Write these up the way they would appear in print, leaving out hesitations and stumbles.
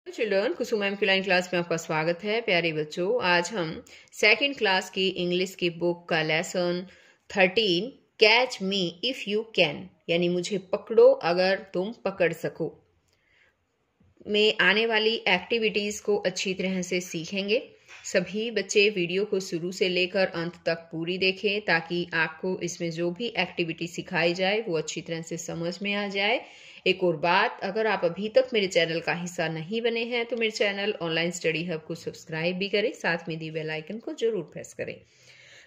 Children, कुसुम ma'am की line class में आपका स्वागत है। प्यारे बच्चों, आज हम सेकंड क्लास की इंग्लिश की बुक का lesson 13 catch me if you can यानी मुझे पकड़ो अगर तुम पकड़ सको में आने वाली एक्टिविटीज को अच्छी तरह से सीखेंगे। सभी बच्चे वीडियो को शुरू से लेकर अंत तक पूरी देखें ताकि आपको इसमें जो भी एक्टिविटी सिखाई जाए वो अच्छी तरह से समझ में आ जाए। एक और बात, अगर आप अभी तक मेरे चैनल का हिस्सा नहीं बने हैं तो मेरे चैनल ऑनलाइन स्टडी हब को सब्सक्राइब भी करें, साथ में दी बेल आइकन को जरूर प्रेस करें।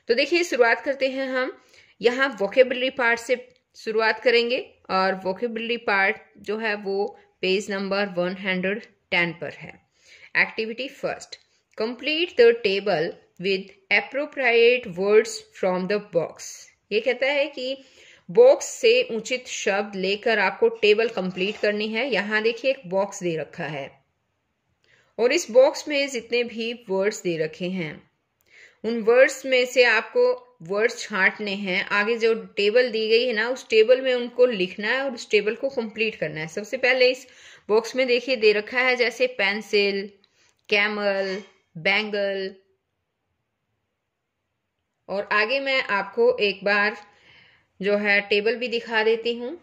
तो देखिए, शुरुआत करते हैं। हम यहाँ वोकेबुलरी पार्ट से शुरुआत करेंगे और वोकेबुलरी पार्ट जो है वो पेज नंबर 110 पर है। Activity first, complete the table with appropriate words from the box. ये कहता है कि बॉक्स से उचित शब्द लेकर आपको टेबल कंप्लीट करनी है। यहाँ देखिए एक बॉक्स दे रखा है और इस बॉक्स में जितने भी वर्ड्स दे रखे हैं उन वर्ड्स में से आपको वर्ड्स छांटने हैं। आगे जो टेबल दी गई है ना, उस टेबल में उनको लिखना है और उस टेबल को कंप्लीट करना है। सबसे पहले इस बॉक्स में देखिए दे रखा है जैसे पेंसिल, कैमल, बैंगल। और आगे मैं आपको एक बार जो है टेबल भी दिखा देती हूं।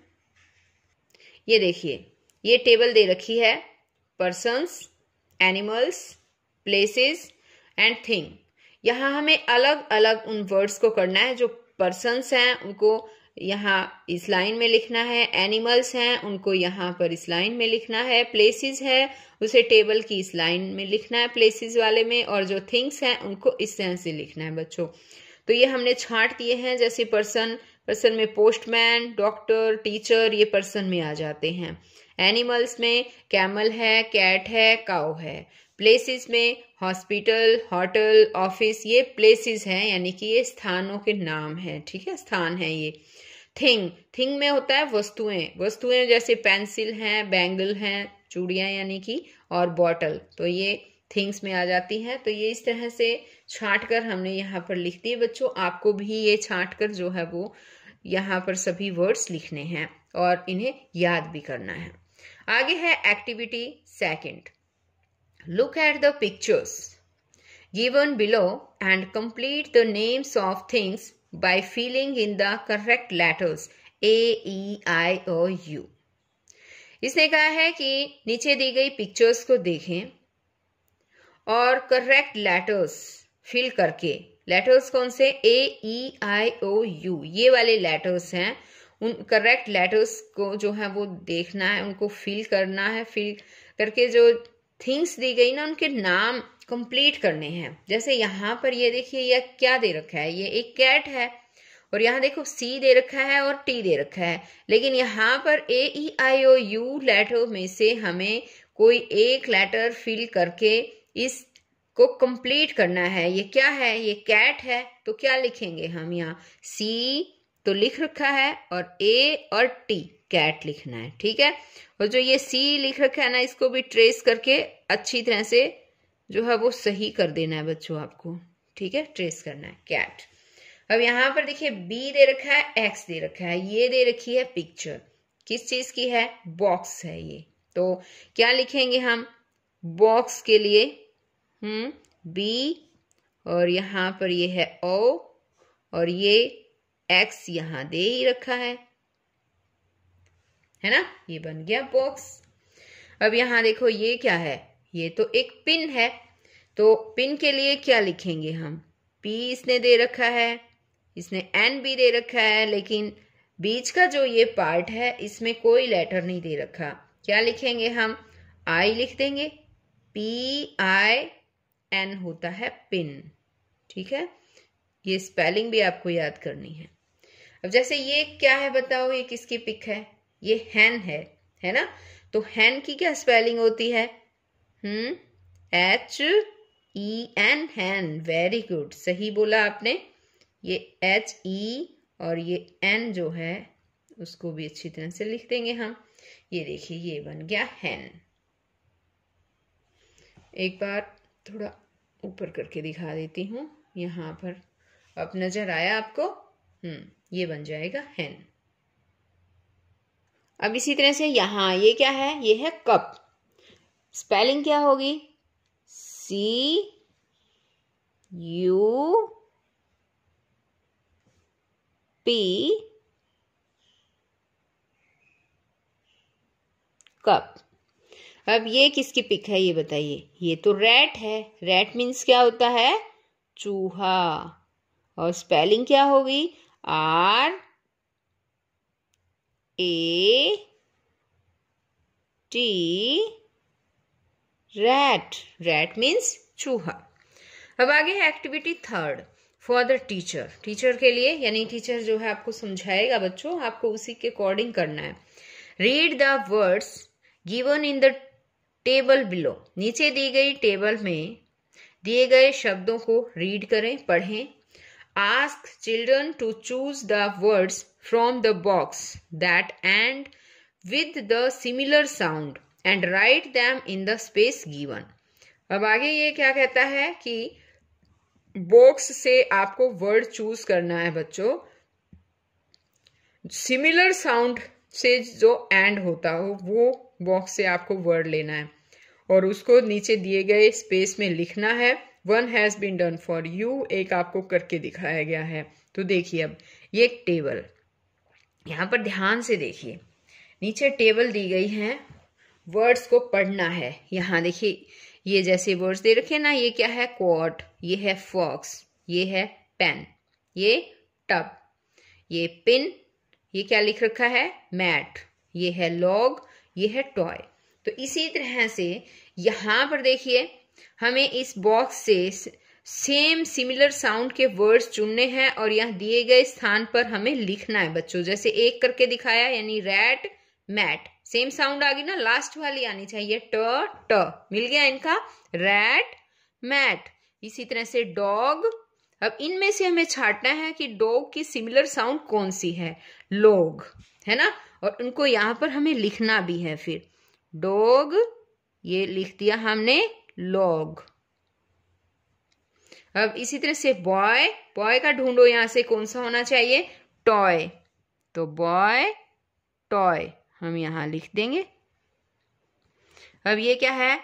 ये देखिए, ये टेबल दे रखी है persons, animals, places and thing. यहाँ हमें अलग अलग उन वर्ड्स को करना है। जो पर्सन्स हैं उनको यहाँ इस लाइन में लिखना है, एनिमल्स हैं उनको यहाँ पर इस लाइन में लिखना है, प्लेसेस है उसे टेबल की इस लाइन में लिखना है प्लेसेस वाले में, और जो थिंग्स हैं उनको इस तरह से लिखना है बच्चों। तो ये हमने छांट दिए हैं। जैसे पर्सन में पोस्टमैन, डॉक्टर, टीचर ये पर्सन में आ जाते हैं। एनिमल्स में कैमल है, कैट है, काउ है। प्लेसेस में हॉस्पिटल, होटल, ऑफिस ये प्लेसेस हैं यानी कि ये स्थानों के नाम हैं। ठीक है, स्थान है ये। थिंग में होता है वस्तुएं जैसे पेंसिल हैं, बैंगल हैं, चूड़ियां यानी कि, और बॉटल, तो ये थिंग्स में आ जाती हैं। तो ये इस तरह से छांट कर हमने यहाँ पर लिख दिए बच्चों। आपको भी ये छांट कर जो है वो यहाँ पर सभी वर्ड्स लिखने हैं और इन्हें याद भी करना है। आगे है activity second, look at the pictures given below and complete the names of things by filling in the correct letters AEIOU। इसने कहा है कि नीचे दी गई पिक्चर्स को देखें और करेक्ट लेटर्स फिल करके, लेटर्स कौन से, AEIOU ये वाले लेटर्स हैं, उन करेक्ट लेटर्स को जो है वो देखना है, उनको फिल करना है। फिल करके जो थिंग्स दी गई ना उनके नाम कंप्लीट करने हैं। जैसे यहाँ पर ये देखिए यह क्या दे रखा है, ये एक कैट है और यहाँ देखो C दे रखा है और T दे रखा है, लेकिन यहाँ पर AEIOU लेटर में से हमें कोई एक लेटर फिल करके इस को कंप्लीट करना है। ये क्या है, ये कैट है, तो क्या लिखेंगे हम, यहाँ C तो लिख रखा है और A और T कैट लिखना है। ठीक है, और जो ये C लिख रखा है ना, इसको भी ट्रेस करके अच्छी तरह से जो है वो सही कर देना है बच्चों आपको। ठीक है, ट्रेस करना है कैट। अब यहाँ पर देखिए B दे रखा है, X दे रखा है, ये दे रखी है पिक्चर, किस चीज की है, बॉक्स है ये। तो क्या लिखेंगे हम बॉक्स के लिए, B, और यहाँ पर ये है O और ये X यहाँ दे ही रखा है ना, ये बन गया बॉक्स। अब यहाँ देखो ये क्या है, ये तो एक पिन है, तो पिन के लिए क्या लिखेंगे हम, P इसने दे रखा है, इसने N भी दे रखा है, लेकिन बीच का जो ये पार्ट है इसमें कोई लेटर नहीं दे रखा। क्या लिखेंगे हम, I लिख देंगे, PIN होता है पिन। ठीक है, ये स्पेलिंग भी आपको याद करनी है। अब जैसे ये क्या है बताओ, ये किसकी पिक है, ये हैन है ना, तो हैन की क्या स्पेलिंग होती है, HEN, हैन। वेरी गुड, सही बोला आपने। ये HE और ये N जो है उसको भी अच्छी तरह से लिख देंगे हम। ये देखिए ये बन गया हैन। एक बार थोड़ा ऊपर करके दिखा देती हूँ यहाँ पर, अब नजर आया आपको, ये बन जाएगा हैन। अब इसी तरह से यहाँ ये क्या है, ये है कप। स्पेलिंग क्या होगी? CUP, cup. अब ये किसकी पिक है ये बताइए? ये तो रैट है। रैट मीन्स क्या होता है? चूहा। और स्पेलिंग क्या होगी? RAT, rat. रैट मीन्स चूहा। अब आगे है activity third, for the teacher. Teacher के लिए, यानी टीचर जो है आपको समझाएगा बच्चों, आपको उसी के अकॉर्डिंग करना है। Read the words given in the table below. नीचे दी गई टेबल में दिए गए शब्दों को रीड करें, पढ़ें। Ask children to choose the words from the box that end with the similar sound and write them in the space given. अब आगे ये क्या कहता है कि बॉक्स से आपको वर्ड चूज करना है बच्चों, सिमिलर साउंड से जो एंड होता हो वो बॉक्स से आपको वर्ड लेना है और उसको नीचे दिए गए स्पेस में लिखना है। One has been done for you, एक आपको करके दिखाया गया है। तो देखिए अब ये एक टेबल, यहां पर ध्यान से देखिए, नीचे टेबल दी गई है, वर्ड्स को पढ़ना है। यहाँ देखिए ये जैसे वर्ड्स दे रखे ना, ये क्या है? कोट, ये है फॉक्स, ये है पेन, ये टब, ये पिन, ये क्या लिख रखा है? मैट, ये है लॉग, ये है टॉय। तो इसी तरह से यहां पर देखिए हमें इस बॉक्स से सेम सिमिलर साउंड के वर्ड्स चुनने हैं और यहाँ दिए गए स्थान पर हमें लिखना है बच्चों। जैसे एक करके दिखाया, यानी रैट, मैट, सेम साउंड आ गई ना, लास्ट वाली आनी चाहिए, ट मिल गया इनका, रैट, मैट। इसी तरह से डॉग। अब इनमें से हमें छांटना है कि डॉग की सिमिलर साउंड कौन सी है? लोग, है ना। और उनको यहां पर हमें लिखना भी है। फिर डॉग, ये लिख दिया हमने, लॉग। अब इसी तरह से बॉय, बॉय का ढूंढो यहां से कौन सा होना चाहिए? टॉय, तो बॉय, टॉय हम यहां लिख देंगे। अब ये क्या है?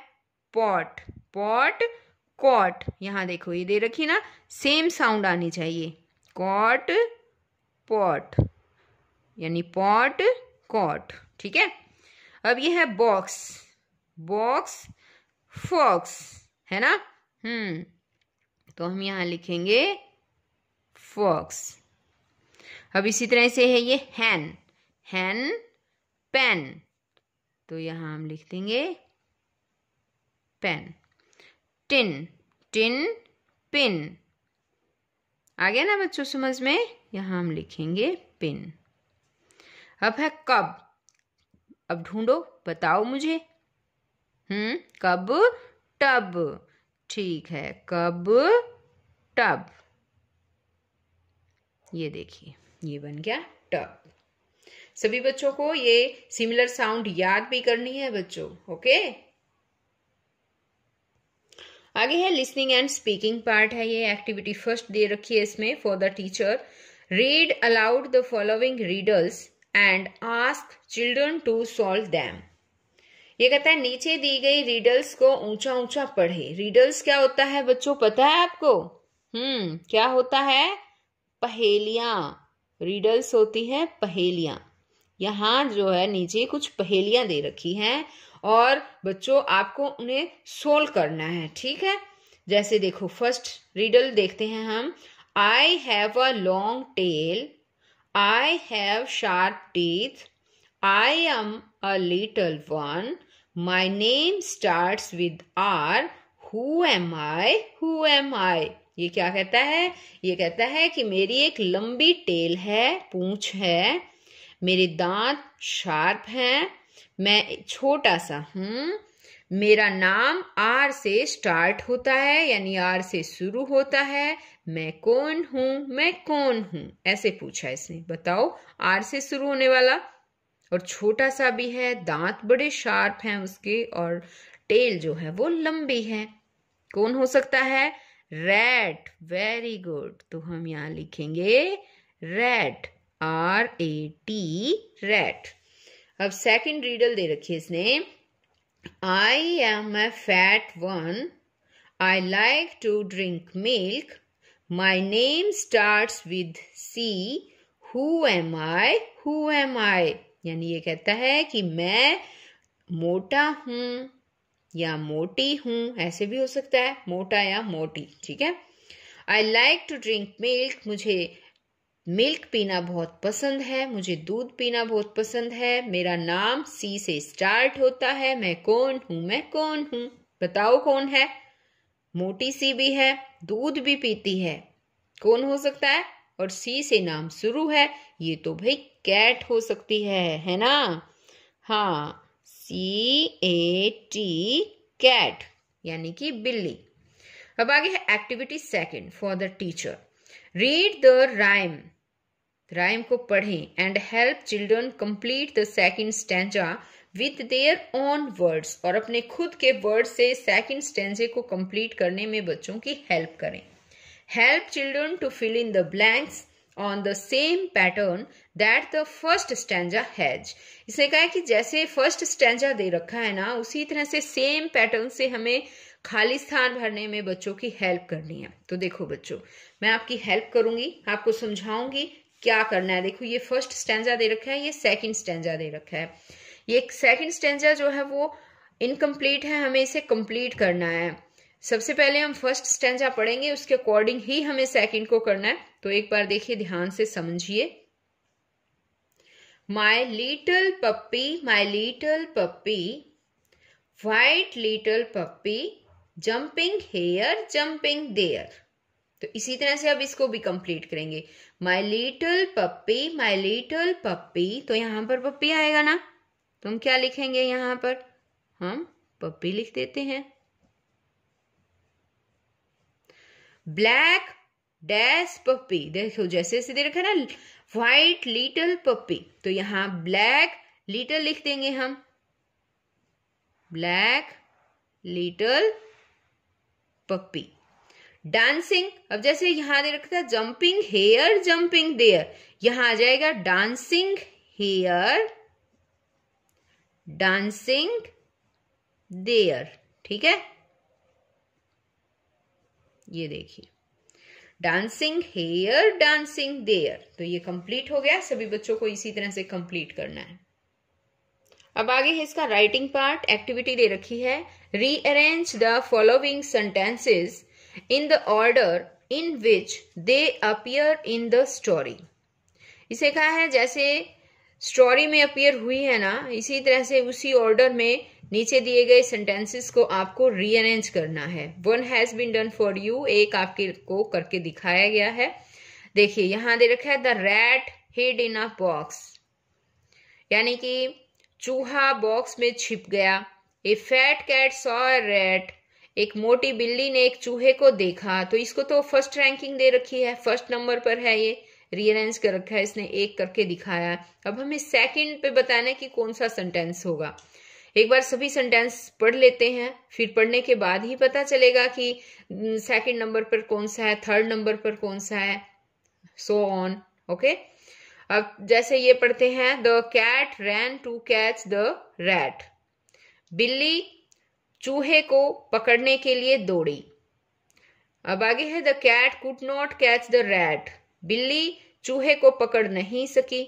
Pot, pot, cot. यहां देखो ये दे रखी ना, सेम साउंड आनी चाहिए, कॉट, पॉट, यानी पॉट, कॉट। ठीक है। अब ये है बॉक्स, बॉक्स, फॉक्स, है ना। तो हम यहां लिखेंगे फॉक्स। अब इसी तरह से है ये हैन, हैन, पेन, तो यहां हम लिख देंगे पेन। Tin, tin, pin. आ गया ना बच्चों समझ में? यहां हम लिखेंगे पिन। अब है कब। अब ढूंढो, बताओ मुझे। कब, टब, ठीक है, कब, टब। ये देखिए ये बन गया टब। सभी बच्चों को ये सिमिलर साउंड याद भी करनी है बच्चों, ओके। आगे है लिसनिंग एंड स्पीकिंग पार्ट है, ये एक्टिविटी फर्स्ट दे रखी है इसमें, for the teacher. Read aloud the following riddles and ask children to solve them. ये कहता है नीचे दी गई रीडल्स को ऊंचा ऊंचा पढ़े। रीडल्स क्या होता है बच्चों, पता है आपको? क्या होता है? पहेलियां। रीडल्स होती है पहेलियां। यहाँ जो है नीचे कुछ पहेलियां दे रखी हैं और बच्चों आपको उन्हें सोल्व करना है, ठीक है। जैसे देखो फर्स्ट रीडल देखते हैं हम। I have a long tail, I have sharp teeth, I am a little one, my name starts with R, who am I, who am I. ये क्या कहता है? ये कहता है कि मेरी एक लंबी टेल है, पूंछ है, मेरे दांत शार्प हैं, मैं छोटा सा हूं, मेरा नाम आर से स्टार्ट होता है, यानी आर से शुरू होता है, मैं कौन हूं, मैं कौन हूं, ऐसे पूछा इसने। बताओ, आर से शुरू होने वाला और छोटा सा भी है, दांत बड़े शार्प हैं उसके और टेल जो है वो लंबी है, कौन हो सकता है? रैट। Very good. तो हम यहां लिखेंगे रैट, RAT, रैट। अब सेकंड रीडल दे रखी है इसने। I am a fat one. I like to drink milk. My name starts with C. Who am I? Who am I? यानी ये कहता है कि मैं मोटा हूं या मोटी हूं, ऐसे भी हो सकता है, मोटा या मोटी, ठीक है। I like to drink milk, मुझे मिल्क पीना बहुत पसंद है, मुझे दूध पीना बहुत पसंद है, मेरा नाम सी से स्टार्ट होता है, मैं कौन हूं, मैं कौन हूं, बताओ कौन है। मोटी सी भी है, दूध भी पीती है, कौन हो सकता है, और सी से नाम शुरू है, ये तो भाई कैट हो सकती है ना। हाँ, CAT, कैट, यानी कि बिल्ली। अब आगे है activity second for the teacher. Read the rhyme, rhyme को पढ़ें and help children complete the second stanza with their own words, और अपने खुद के वर्ड से सेकंड स्टैंजे को कंप्लीट करने में बच्चों की हेल्प करें। Help children to fill in the blanks on the same pattern that the first stanza has. इसने कहा है कि जैसे फर्स्ट स्टैंजा दे रखा है ना, उसी तरह से सेम पैटर्न से हमें खाली स्थान भरने में बच्चों की हेल्प करनी है। तो देखो बच्चों, मैं आपकी हेल्प करूंगी, आपको समझाऊंगी क्या करना है। देखो, ये फर्स्ट स्टैंजा दे रखा है, ये सेकंड स्टैंजा दे रखा है। ये सेकंड स्टैंजा जो है वो इनकम्प्लीट है, हमें इसे कंप्लीट करना है। सबसे पहले हम फर्स्ट स्टैंजा पढ़ेंगे, उसके अकॉर्डिंग ही हमें सेकंड को करना है। तो एक बार देखिए, ध्यान से समझिए। My little puppy, white little puppy, jumping here jumping there. तो इसी तरह से अब इसको भी कंप्लीट करेंगे। माई लिटिल पप्पी, तो यहां पर पप्पी आएगा ना, तो हम क्या लिखेंगे, यहां पर हम पप्पी लिख देते हैं। ब्लैक डैश पप्पी, देखो जैसे ऐसे दे रखा है ना, व्हाइट लिटिल पप्पी, तो यहां ब्लैक लिटिल लिख देंगे हम, ब्लैक लिटिल पप्पी। डांसिंग, अब जैसे यहां दे रखा था जंपिंग हेयर जंपिंग देयर, यहां आ जाएगा डांसिंग हेयर डांसिंग देयर, ठीक है। ये देखिए, डांसिंग हेयर डांसिंग देयर, तो ये कंप्लीट हो गया। सभी बच्चों को इसी तरह से कंप्लीट करना है। अब आगे है इसका राइटिंग पार्ट। एक्टिविटी दे रखी है, rearrange the following sentences in the order in which they appear in the story. इसे कहा है जैसे स्टोरी में अपीयर हुई है ना, इसी तरह से उसी ऑर्डर में नीचे दिए गए सेंटेंसेस को आपको रीअरेंज करना है। One has been done for you, एक आपके को करके दिखाया गया है। देखिए यहां दे रखा है the rat hid in a box, यानी कि चूहा बॉक्स में छिप गया। A fat cat saw a rat, एक मोटी बिल्ली ने एक चूहे को देखा। तो इसको तो फर्स्ट रैंकिंग दे रखी है, फर्स्ट नंबर पर है, ये रीअरेंज कर रखा है इसने, एक करके दिखाया। अब हमें सेकंड पे बताना है कि कौन सा सेंटेंस होगा। एक बार सभी सेंटेंस पढ़ लेते हैं, फिर पढ़ने के बाद ही पता चलेगा कि सेकंड नंबर पर कौन सा है, थर्ड नंबर पर कौन सा है, सो ऑन। ओके, अब जैसे ये पढ़ते हैं, the cat ran to catch the rat, बिल्ली चूहे को पकड़ने के लिए दौड़ी। अब आगे है the cat could not catch the rat, बिल्ली चूहे को पकड़ नहीं सकी।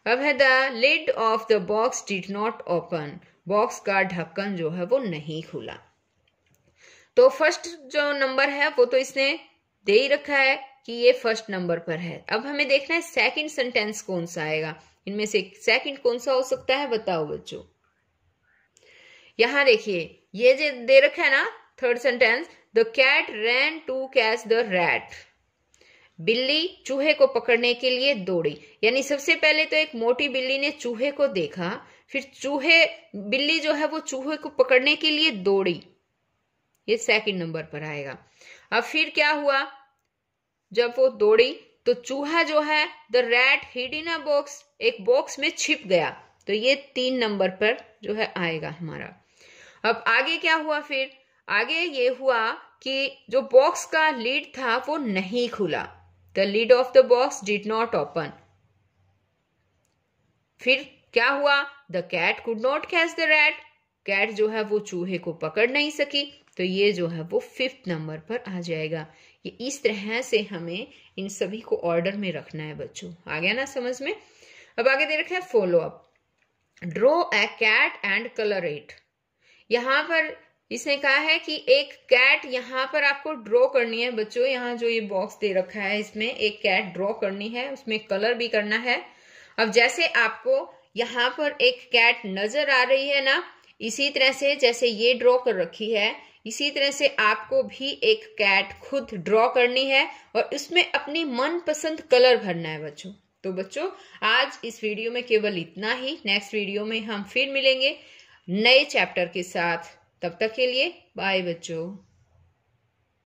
अब है the lid of the box did not open, box का ढक्कन जो है वो नहीं खुला। तो फर्स्ट जो नंबर है वो तो इसने दे ही रखा है कि ये फर्स्ट नंबर पर है। अब हमें देखना है सेकंड सेंटेंस कौन सा आएगा, इनमें से सेकंड कौन सा हो सकता है, बताओ बच्चों। यहां देखिए ये जो दे रखा है ना third sentence, the cat ran to catch the rat, बिल्ली चूहे को पकड़ने के लिए दौड़ी। यानी सबसे पहले तो एक मोटी बिल्ली ने चूहे को देखा, फिर बिल्ली जो है वो चूहे को पकड़ने के लिए दौड़ी, ये सेकंड नंबर पर आएगा। अब फिर क्या हुआ, जब वो दौड़ी तो चूहा जो है the rat hid in a box, एक बॉक्स में छिप गया, तो ये 3 नंबर पर जो है आएगा हमारा। अब आगे क्या हुआ, फिर आगे ये हुआ कि जो बॉक्स का लीड था वो नहीं खुला, the lid of the box did not open. फिर क्या हुआ, the cat could not catch the rat, cat जो है वो चूहे को पकड़ नहीं सकी, तो ये जो है वो 5th नंबर पर आ जाएगा। ये इस तरह से हमें इन सभी को ऑर्डर में रखना है बच्चों। आ गया ना समझ में। अब आगे दे रखा है follow up. Draw a cat and colour it. यहाँ पर इसने कहा है कि एक कैट यहाँ पर आपको ड्रॉ करनी है बच्चों। यहाँ जो ये बॉक्स दे रखा है इसमें एक कैट ड्रॉ करनी है, उसमें कलर भी करना है। अब जैसे आपको यहाँ पर एक कैट नजर आ रही है ना, इसी तरह से जैसे ये ड्रॉ कर रखी है, इसी तरह से आपको भी एक कैट खुद ड्रॉ करनी है और उसमें अपनी मनपसंद कलर भरना है बच्चों। तो बच्चों आज इस वीडियो में केवल इतना ही। नेक्स्ट वीडियो में हम फिर मिलेंगे नए चैप्टर के साथ। तब तक के लिए बाय बच्चों।